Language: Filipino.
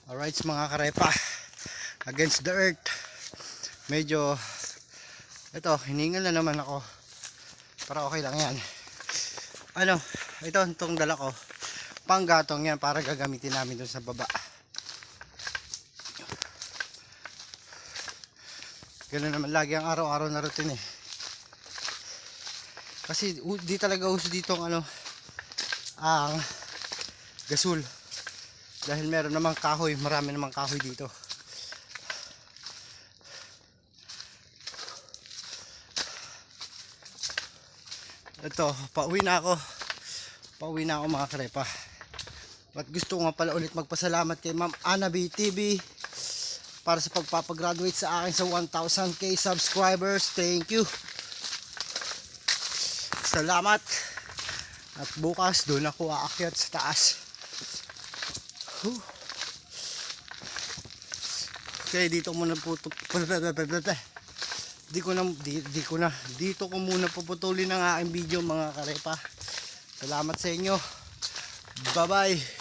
Alright mga karepa, against the earth. Medyo ito, hiningal na naman ako, pero okay lang yan. Itong dala ko, panggatong yan para gagamitin namin dun sa baba. Ganun naman lagi ang araw-araw na routine eh. Kasi di talaga uso dito ang gasol. Dahil meron namang kahoy, marami namang kahoy dito. Ito, pauwi na ako mga karepa. At gusto ko nga pala ulit magpasalamat kay Ma'am Ana B TV para sa pagpapagraduate sa akin sa 1,000k subscribers. Thank you, salamat. At bukas doon ako aakyat sa taas. Okay, dito muna po dito ko muna puputulin ang aking video mga karepa. Salamat sa inyo. Bye bye.